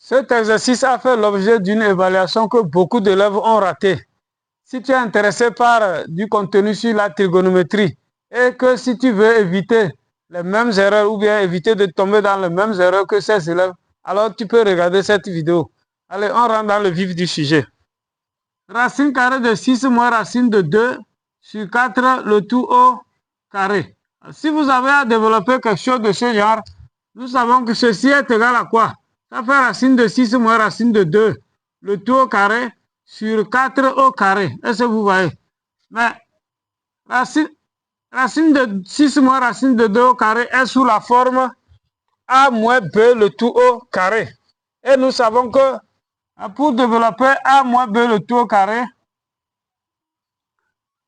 Cet exercice a fait l'objet d'une évaluation que beaucoup d'élèves ont ratée. Si tu es intéressé par du contenu sur la trigonométrie et que si tu veux éviter les mêmes erreurs ou bien éviter de tomber dans les mêmes erreurs que ces élèves, alors tu peux regarder cette vidéo. Allez, on rentre dans le vif du sujet. Racine carrée de 6 moins racine de 2 sur 4, le tout au carré. Si vous avez à développer quelque chose de ce genre, nous savons que ceci est égal à quoi? Ça fait racine de 6 moins racine de 2, le tout au carré sur 4 au carré. Est-ce que vous voyez? Mais racine de 6 moins racine de 2 au carré est sous la forme a moins b le tout au carré. Et nous savons que pour développer a moins b le tout au carré,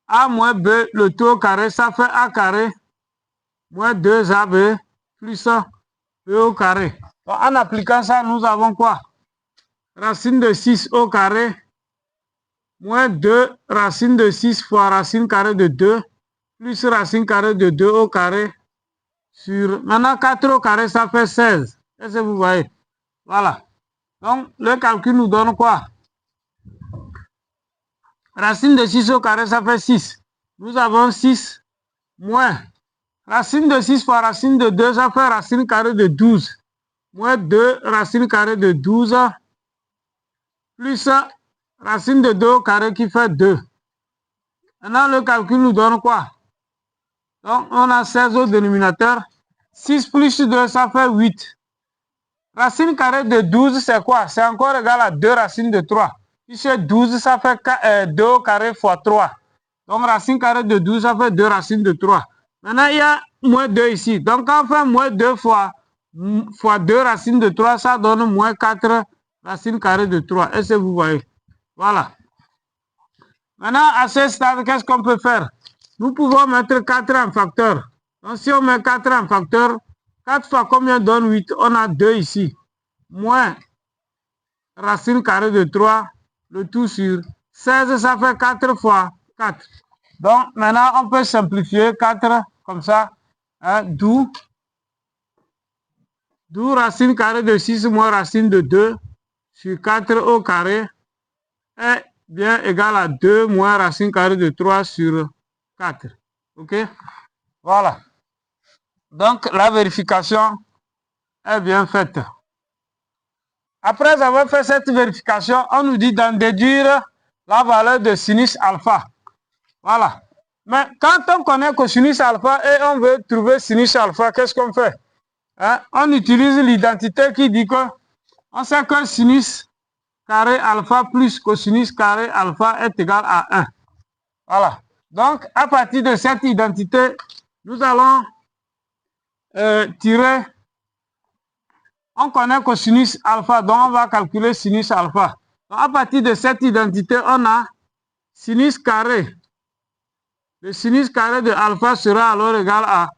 a moins b le tout au carré, ça fait a carré moins 2ab plus b au carré. Donc, en appliquant ça, nous avons quoi? Racine de 6 au carré moins 2 racine de 6 fois racine carrée de 2 plus racine carrée de 2 au carré sur... Maintenant, 4 au carré, ça fait 16. Est-ce que vous voyez? Voilà. Donc, le calcul nous donne quoi? Racine de 6 au carré, ça fait 6. Nous avons 6 moins racine de 6 fois racine de 2, ça fait racine carrée de 12. Moins 2 racine carrée de 12 plus racine de 2 au carré qui fait 2. Maintenant, le calcul nous donne quoi? Donc, on a 16 au dénominateur. 6 plus 2, ça fait 8. Racine carrée de 12, c'est quoi? C'est encore égal à 2 racines de 3. Puisque 12, ça fait 2 au carré fois 3. Donc, racine carrée de 12, ça fait 2 racines de 3. Maintenant, il y a moins 2 ici. Donc, quand on fait moins 2 fois 2 racines de 3, ça donne moins 4 racines carrées de 3. Est-ce que vous voyez? Voilà. Maintenant, à ce stade, qu'est-ce qu'on peut faire? Nous pouvons mettre 4 en facteur. Donc, si on met 4 en facteur, 4 fois combien donne 8? On a 2 ici. Moins racine carrée de 3, le tout sur 16, ça fait 4 fois 4. Donc, maintenant, on peut simplifier 4 comme ça. Hein, d'où racine carrée de 6 moins racine de 2 sur 4 au carré est bien égal à 2 moins racine carrée de 3 sur 4. OK? Voilà. Donc, la vérification est bien faite. Après avoir fait cette vérification, on nous dit d'en déduire la valeur de sinus alpha. Voilà. Mais quand on connaît cosinus alpha et on veut trouver sinus alpha, qu'est-ce qu'on fait? Hein? On utilise l'identité qui dit que on sait que sinus carré alpha plus cosinus carré alpha est égal à 1. Voilà. Donc, à partir de cette identité, nous allons tirer... On connaît cosinus alpha, donc on va calculer sinus alpha. Donc, à partir de cette identité, on a sinus carré. Le sinus carré de alpha sera alors égal à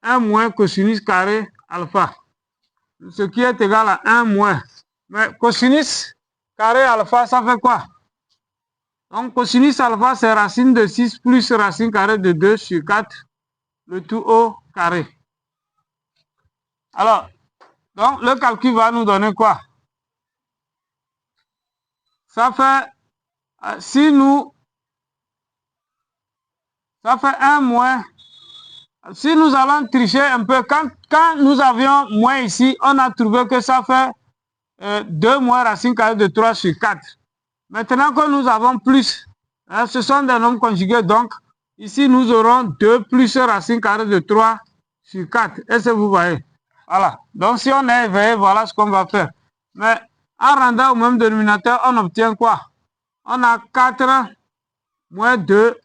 1 moins cosinus carré alpha. Ce qui est égal à 1 moins. Mais cosinus carré alpha, ça fait quoi? Donc, cosinus alpha, c'est racine de 6 plus racine carrée de 2 sur 4, le tout au carré. Alors, donc, le calcul va nous donner quoi? Ça fait, ça fait 1 moins. Si nous allons tricher un peu, quand nous avions moins ici, on a trouvé que ça fait 2 moins racine carrée de 3 sur 4. Maintenant que nous avons plus, hein, ce sont des nombres conjugués, donc ici nous aurons 2 plus racine carrée de 3 sur 4. Est-ce que vous voyez? Voilà. Donc si on est éveillé, voilà ce qu'on va faire. Mais en rendant au même dénominateur, on obtient quoi? On a 4 moins 2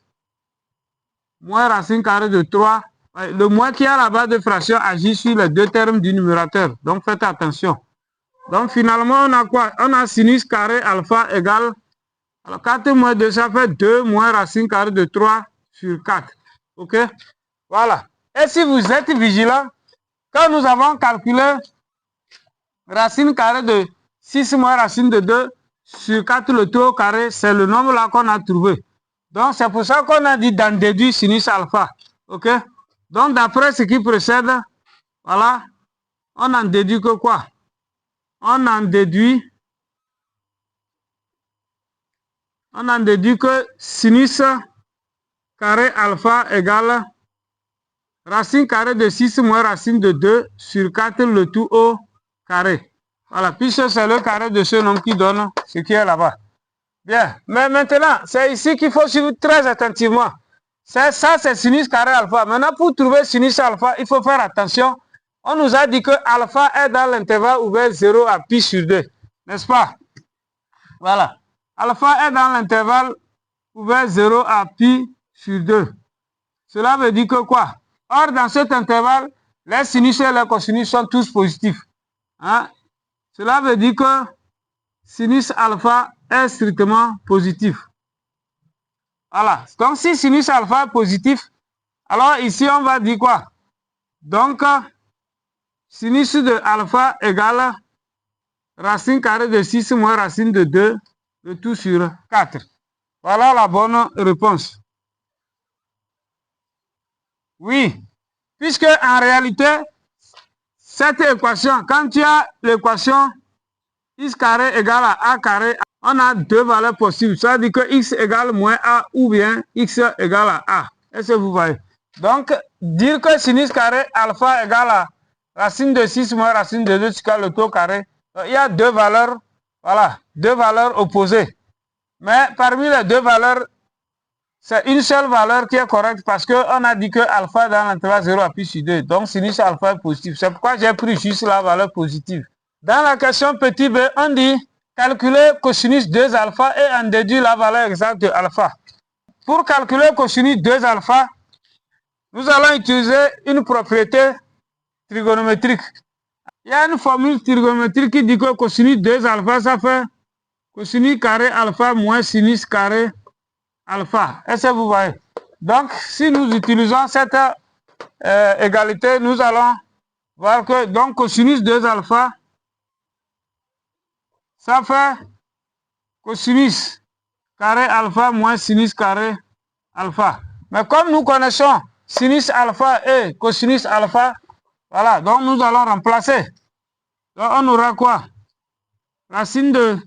moins racine carrée de 3. Le moins qui est à la base de fraction agit sur les deux termes du numérateur. Donc faites attention. Donc finalement, on a quoi? On a sinus carré alpha égale. Alors 4 moins 2, ça fait 2 moins racine carrée de 3 sur 4. OK? Voilà. Et si vous êtes vigilant, quand nous avons calculé racine carrée de 6 moins racine de 2 sur 4 le tout au carré, c'est le nombre là qu'on a trouvé. Donc c'est pour ça qu'on a dit d'en déduire sinus alpha. OK? Donc d'après ce qui précède, voilà, on en déduit que quoi? on en déduit que sinus carré alpha égale racine carrée de 6 moins racine de 2 sur 4 le tout au carré. Voilà, puisque c'est le carré de ce nombre qui donne ce qui est là-bas. Bien, mais maintenant, c'est ici qu'il faut suivre très attentivement. Ça, c'est sinus carré alpha. Maintenant, pour trouver sinus alpha, il faut faire attention. On nous a dit que alpha est dans l'intervalle ouvert 0 à pi sur 2. N'est-ce pas? Voilà. Alpha est dans l'intervalle ouvert 0 à pi sur 2. Cela veut dire que quoi? Or, dans cet intervalle, les sinus et les cosinus sont tous positifs. Hein? Cela veut dire que sinus alpha est strictement positif. Voilà. Donc, si sinus alpha est positif, alors ici, on va dire quoi? Donc, sinus de alpha égale racine carrée de 6 moins racine de 2, le tout sur 4. Voilà la bonne réponse. Oui, puisque en réalité, cette équation, quand tu as l'équation x carré égale à a carré, on a deux valeurs possibles. Ça veut dire que x égale moins a ou bien x égale à a. Est-ce que vous voyez? Donc, dire que sinus carré alpha égale à racine de 6 moins racine de 2 sur le taux carré, il y a deux valeurs, voilà, deux valeurs opposées. Mais parmi les deux valeurs, c'est une seule valeur qui est correcte parce qu'on a dit que alpha dans l'intervalle 0 à pi sur 2. Donc, sinus alpha est positif. C'est pourquoi j'ai pris juste la valeur positive. Dans la question petit b, on dit calculer cosinus 2 alpha et en déduire la valeur exacte de alpha. Pour calculer cosinus 2 alpha, nous allons utiliser une propriété trigonométrique. Il y a une formule trigonométrique qui dit que cosinus 2 alpha, ça fait cosinus carré alpha moins sinus carré alpha. Est-ce que vous voyez? Donc, si nous utilisons cette égalité, nous allons voir que donc cosinus 2 alpha, ça fait cosinus carré alpha moins sinus carré alpha. Mais comme nous connaissons sinus alpha et cosinus alpha, voilà, donc nous allons remplacer. Donc on aura quoi? Racine de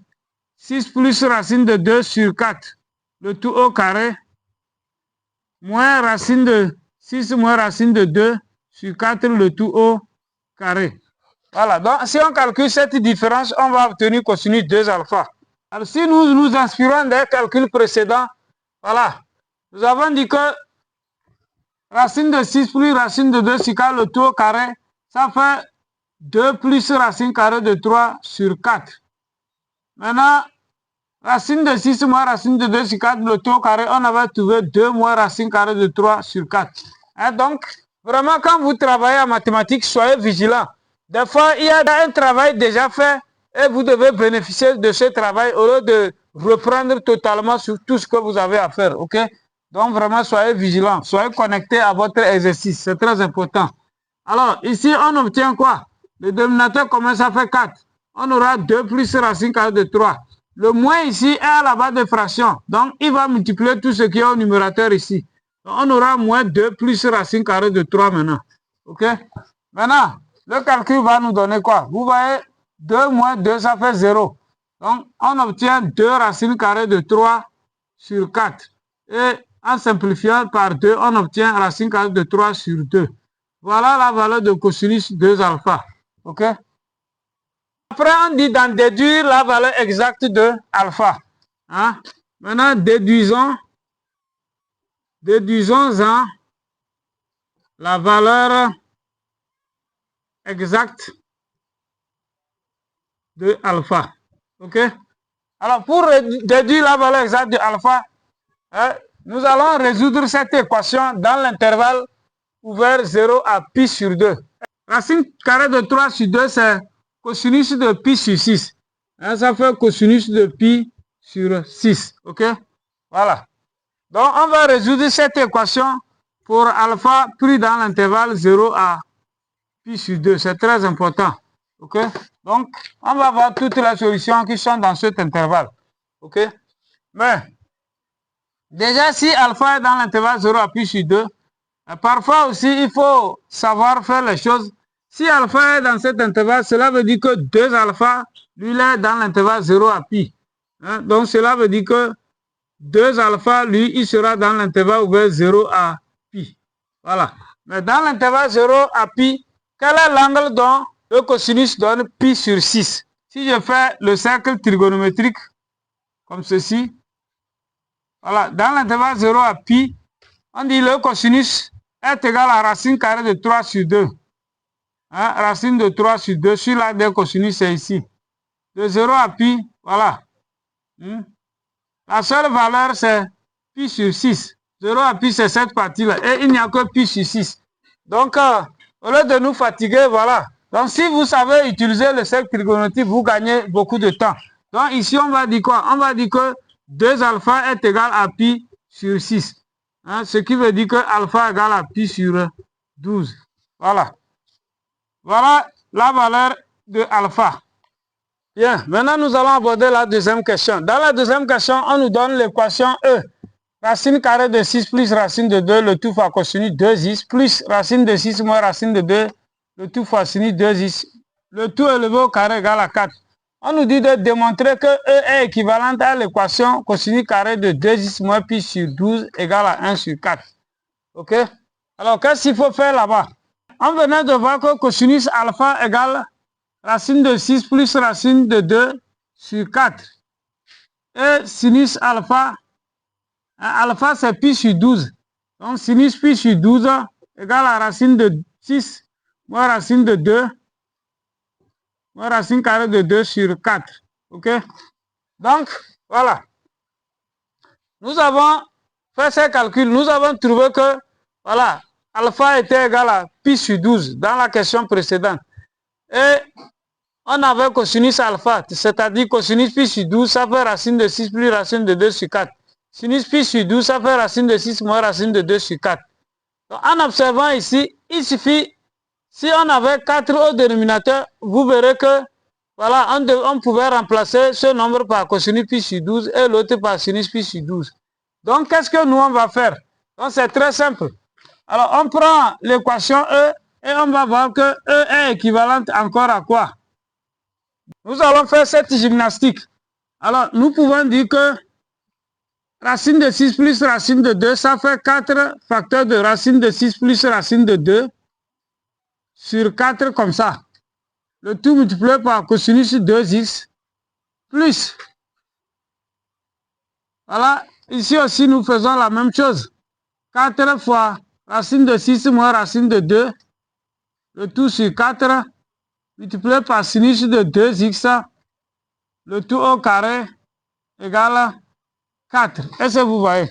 6 plus racine de 2 sur 4, le tout au carré, moins racine de 6 moins racine de 2 sur 4, le tout au carré. Voilà, donc si on calcule cette différence, on va obtenir cosinus 2 alpha. Alors si nous nous inspirons des calculs précédents, voilà, nous avons dit que racine de 6 plus racine de 2 sur 4, le tout au carré, ça fait 2 plus racine carrée de 3 sur 4. Maintenant, racine de 6 moins racine de 2 sur 4, le tout au carré, on avait trouvé 2 moins racine carrée de 3 sur 4. Et donc, vraiment, quand vous travaillez en mathématiques, soyez vigilants. Des fois, il y a un travail déjà fait et vous devez bénéficier de ce travail au lieu de reprendre totalement sur tout ce que vous avez à faire. Ok? Donc, vraiment, soyez vigilants. Soyez connectés à votre exercice. C'est très important. Alors, ici, on obtient quoi? Le dénominateur commun, ça fait 4. On aura 2 plus racine carrée de 3. Le moins ici est à la base de fraction. Donc, il va multiplier tout ce qui est au numérateur ici. Donc, on aura moins 2 plus racine carrée de 3 maintenant. Ok? Maintenant, le calcul va nous donner quoi? Vous voyez, 2 moins 2, ça fait 0. Donc, on obtient 2 racines carrées de 3 sur 4. Et en simplifiant par 2, on obtient racine carrée de 3 sur 2. Voilà la valeur de cosinus 2 alpha. OK? Après, on dit d'en déduire la valeur exacte de alpha. Hein? Maintenant, déduisons-en la valeur exacte de alpha. OK? Alors, pour déduire la valeur exacte de alpha, nous allons résoudre cette équation dans l'intervalle ouvert 0 à pi sur 2. Racine carrée de 3 sur 2, c'est cosinus de pi sur 6. Hein, ça fait cosinus de pi sur 6. OK? Voilà. Donc, on va résoudre cette équation pour alpha pris dans l'intervalle 0 à pi sur 2. C'est très important. OK? Donc, on va voir toutes les solutions qui sont dans cet intervalle. OK? Mais, déjà, si alpha est dans l'intervalle 0 à pi sur 2, parfois aussi, il faut savoir faire les choses Si alpha est dans cet intervalle, cela veut dire que 2 alpha, lui, il est dans l'intervalle 0 à pi. Hein? Donc, cela veut dire que 2 alpha, lui, il sera dans l'intervalle ouvert 0 à pi. Voilà. Mais dans l'intervalle 0 à pi, quel est l'angle dont le cosinus donne pi sur 6? Si je fais le cercle trigonométrique comme ceci, voilà, dans l'intervalle 0 à pi, on dit le cosinus est égal à racine carrée de 3 sur 2. Hein, racine de 3 sur 2 sur la des cosinus, c'est ici. De 0 à pi, voilà. La seule valeur, c'est pi sur 6. 0 à pi, c'est cette partie-là. Et il n'y a que pi sur 6. Donc, au lieu de nous fatiguer, voilà. Donc, si vous savez utiliser le cercle trigonométrique, vous gagnez beaucoup de temps. Donc, ici, on va dire quoi? On va dire que 2 alpha est égal à pi sur 6. Hein, ce qui veut dire que alpha est égal à pi sur 12. Voilà. Voilà la valeur de alpha. Bien, maintenant nous allons aborder la deuxième question. Dans la deuxième question, on nous donne l'équation E. Racine carrée de 6 plus racine de 2, le tout fois cosinus 2x, plus racine de 6 moins racine de 2, le tout fois sinus 2x, le tout élevé au carré égal à 4. On nous dit de démontrer que E est équivalente à l'équation cosinus carré de 2x moins pi sur 12 égale à 1 sur 4. Ok? Alors, qu'est-ce qu'il faut faire là-bas? On venait de voir que cosinus alpha égale racine de 6 plus racine de 2 sur 4. Et sinus alpha, alpha c'est pi sur 12. Donc sinus pi sur 12 égale à racine de 6 moins racine de 2 moins racine carrée de 2 sur 4. Ok? Donc, voilà. Nous avons fait ces calculs. Nous avons trouvé que, voilà, alpha était égal à pi sur 12 dans la question précédente. Et on avait cosinus alpha, c'est-à-dire cosinus pi sur 12, ça fait racine de 6 plus racine de 2 sur 4. Sinus pi sur 12, ça fait racine de 6 moins racine de 2 sur 4. Donc, en observant ici, il suffit, si on avait 4 au dénominateur, vous verrez que, voilà, on pouvait remplacer ce nombre par cosinus pi sur 12 et l'autre par sinus pi sur 12. Donc, qu'est-ce que nous, on va faire? Donc, c'est très simple. Alors, on prend l'équation E et on va voir que E est équivalente encore à quoi? Nous allons faire cette gymnastique. Alors, nous pouvons dire que racine de 6 plus racine de 2, ça fait 4 facteurs de racine de 6 plus racine de 2 sur 4 comme ça. Le tout multiplié par cosinus 2x plus. Voilà, ici aussi nous faisons la même chose. 4 fois racine de 6 moins racine de 2, le tout sur 4, multiplié par sinus de 2x, le tout au carré égale 4. Est-ce que vous voyez?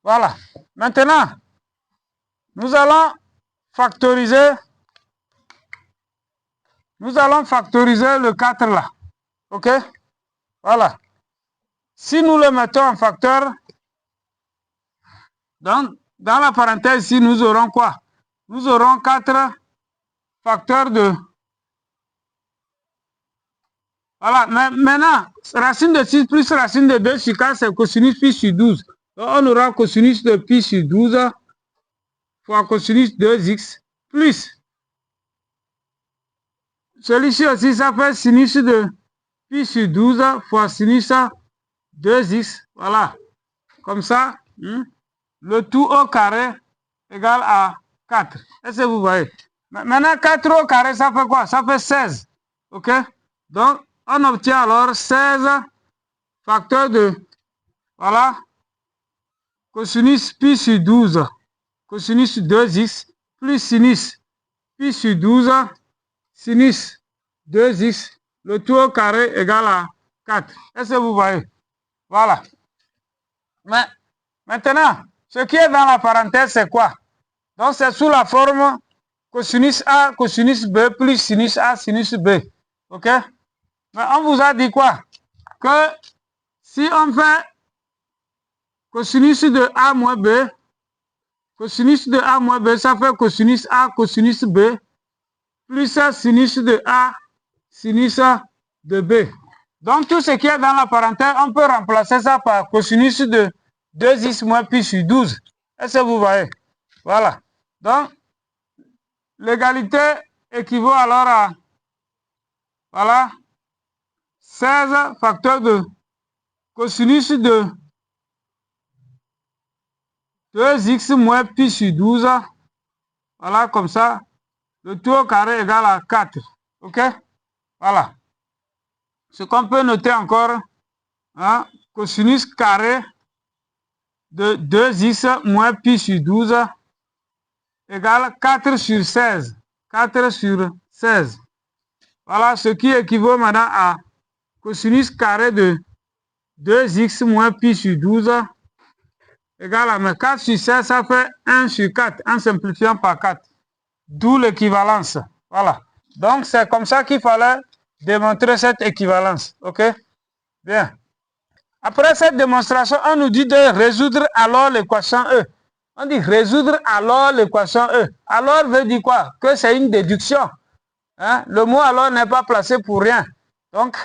Voilà. Maintenant, nous allons factoriser le 4 là. OK? Voilà. Si nous le mettons en facteur, dans la parenthèse ici, nous aurons quoi? Nous aurons 4 facteurs de... Voilà. Maintenant, racine de 6 plus racine de 2 sur 4, c'est cosinus pi sur 12. Donc, on aura cosinus de pi sur 12 fois cosinus 2x plus. Celui-ci aussi, ça fait sinus de pi sur 12 fois sinus 2x. Voilà. Comme ça, le tout au carré égale à 4. Est-ce que vous voyez? Maintenant, 4 au carré, ça fait quoi? Ça fait 16. OK? Donc, on obtient alors 16 facteurs de, voilà, cosinus pi sur 12, cosinus 2x, plus sinus pi sur 12, sinus 2x, le tout au carré égale à 4. Est-ce que vous voyez? Voilà. Mais maintenant, ce qui est dans la parenthèse, c'est quoi? Donc, c'est sous la forme cosinus A, cosinus B, plus sinus A, sinus B. OK? Mais on vous a dit quoi? Que si on fait cosinus de A moins B, cosinus de A moins B, ça fait cosinus A, cosinus B, plus sinus de A, sinus de B. Donc, tout ce qui est dans la parenthèse, on peut remplacer ça par cosinus de 2x moins pi sur 12. Est-ce que vous voyez? Voilà. Donc, l'égalité équivaut alors à, voilà, 16 facteurs de cosinus de 2x moins pi sur 12. Voilà, comme ça. Le tout au carré égale à 4. OK? Voilà. Ce qu'on peut noter encore, hein, cosinus carré de 2x moins pi sur 12 égale 4 sur 16. 4 sur 16. Voilà, ce qui équivaut maintenant à cosinus carré de 2x moins pi sur 12 égale à 4 sur 16, ça fait 1 sur 4, en simplifiant par 4. D'où l'équivalence. Voilà. Donc, c'est comme ça qu'il fallait démontrer cette équivalence. OK? Bien. Après cette démonstration, on nous dit de résoudre alors l'équation E. On dit résoudre alors l'équation E. Alors veut dire quoi? Que c'est une déduction. Hein? Le mot alors n'est pas placé pour rien. Donc,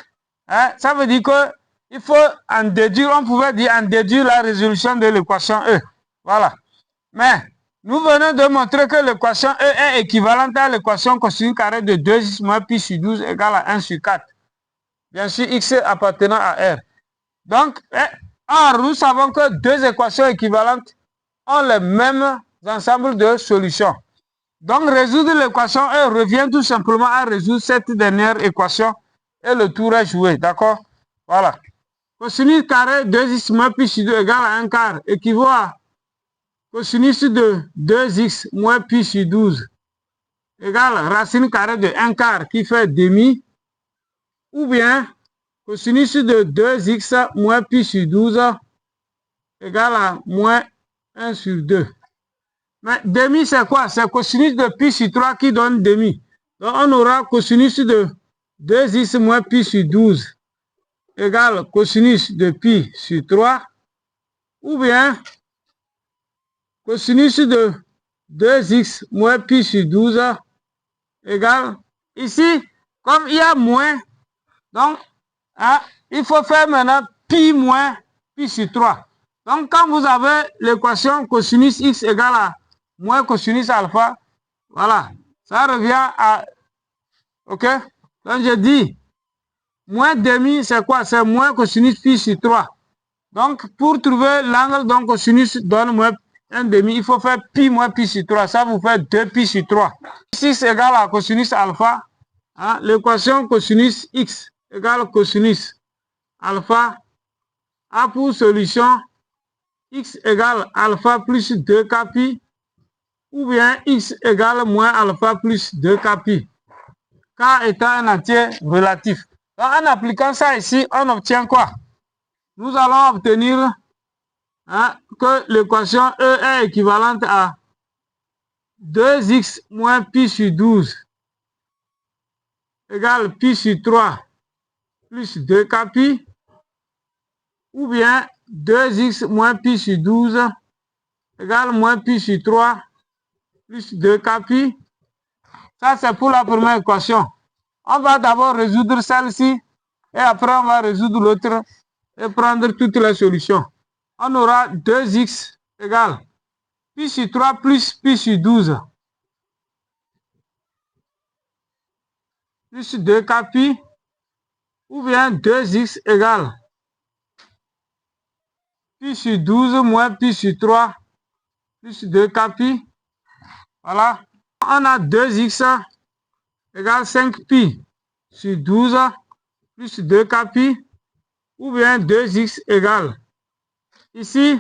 hein, ça veut dire qu'il faut en déduire, on pouvait dire en déduire la résolution de l'équation E. Voilà. Mais, nous venons de montrer que l'équation E est équivalente à l'équation cosinus carré de 2x moins pi sur 12 égale à 1 sur 4. Bien sûr, x appartenant à R. Donc, or, nous savons que deux équations équivalentes ont les mêmes ensembles de solutions. Donc, résoudre l'équation E revient tout simplement à résoudre cette dernière équation et le tour est joué. D'accord? Voilà. Cosinus carré 2x moins pi sur 2 égale à 1 quart équivaut à cosinus de 2x moins pi sur 12 égale racine carrée de 1 quart qui fait demi, ou bien cosinus de 2x moins pi sur 12 égale à moins 1 sur 2. Mais demi, c'est quoi? C'est cosinus de pi sur 3 qui donne demi. Donc, on aura cosinus de 2x moins pi sur 12 égale cosinus de pi sur 3, ou bien cosinus de 2x moins pi sur 12 égale, ici, comme il y a moins, donc, hein, il faut faire maintenant pi moins pi sur 3. Donc, quand vous avez l'équation cosinus x égale à moins cosinus alpha, voilà, ça revient à, OK? Donc, je dis, moins demi, c'est quoi? C'est moins cosinus pi sur 3. Donc, pour trouver l'angle dont cosinus donne moins 1 demi, il faut faire pi moins pi sur 3. Ça vous fait 2 pi sur 3. 6 égale à cosinus alpha. Hein, l'équation cosinus x égale cosinus alpha a pour solution x égale alpha plus 2k pi, ou bien x égale moins alpha plus 2k pi. K étant un entier relatif. Donc, en appliquant ça ici, on obtient quoi? Nous allons obtenir, hein, que l'équation E est équivalente à 2x moins pi sur 12 égale pi sur 3 plus 2k pi, ou bien 2x moins pi sur 12 égale moins pi sur 3 plus 2k pi. Ça, c'est pour la première équation. On va d'abord résoudre celle-ci et après on va résoudre l'autre et prendre toutes les solutions. On aura 2x égale pi sur 3 plus pi sur 12 plus 2k pi, ou bien 2x égale pi sur 12 moins pi sur 3 plus 2k pi. Voilà. On a 2x égale 5 pi sur 12 plus 2k pi, ou bien 2x égale, ici,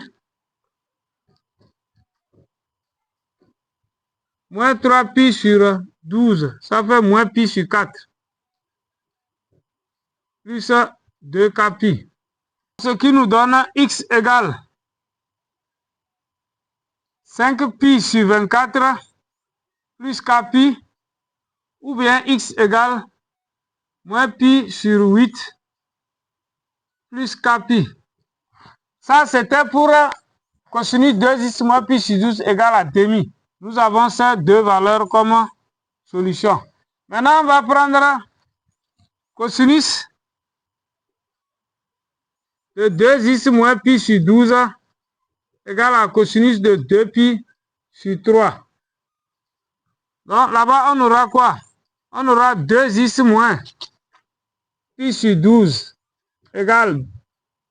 moins 3 pi sur 12, ça fait moins pi sur 4, plus 2k pi. Ce qui nous donne x égale 5 pi sur 24 plus k pi, ou bien x égale moins pi sur 8 plus k pi. Ça, c'était pour cosinus 2x moins pi sur 12 égale à demi. Nous avons ces deux valeurs comme solution. Maintenant, on va prendre cosinus de 2x moins pi sur 12 égale à cosinus de 2 pi sur 3. Donc, là-bas, on aura quoi? On aura 2x moins pi sur 12 égale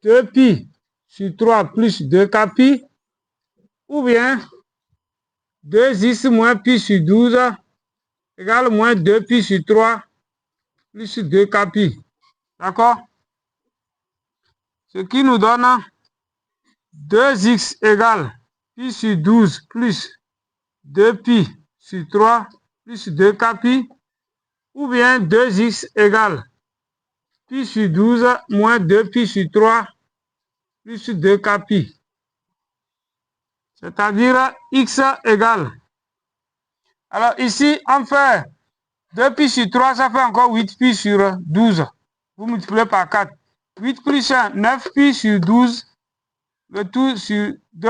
2pi sur 3 plus 2kpi, ou bien 2x moins pi sur 12 égale moins 2pi sur 3 plus 2kpi. D'accord? Ce qui nous donne 2x égale pi sur 12 plus 2pi sur 3 plus 2kpi, ou bien 2x égale pi sur 12 moins 2pi sur 3 plus 2kpi. C'est-à-dire x égale. Alors ici, on fait 2pi sur 3, ça fait encore 8pi sur 12. Vous multipliez par 4. 8 plus 1, 9pi sur 12, le tout sur 2.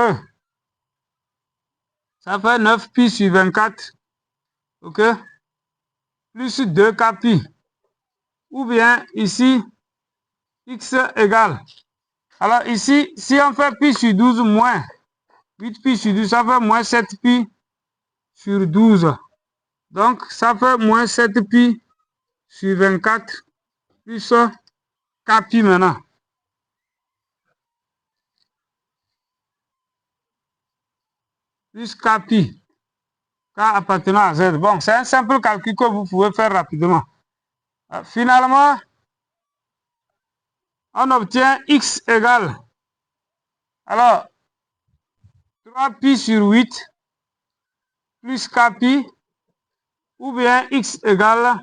Ça fait 9pi sur 24. OK? Plus 2kpi. Ou bien ici, x égale. Alors ici, si on fait pi sur 12 moins 8pi sur 12, ça fait moins 7pi sur 12. Donc, ça fait moins 7pi sur 24 plus kpi maintenant. Plus kpi. K appartenant à Z. Bon, c'est un simple calcul que vous pouvez faire rapidement. Finalement, on obtient x égale. Alors, 3pi sur 8 plus kpi, ou bien x égale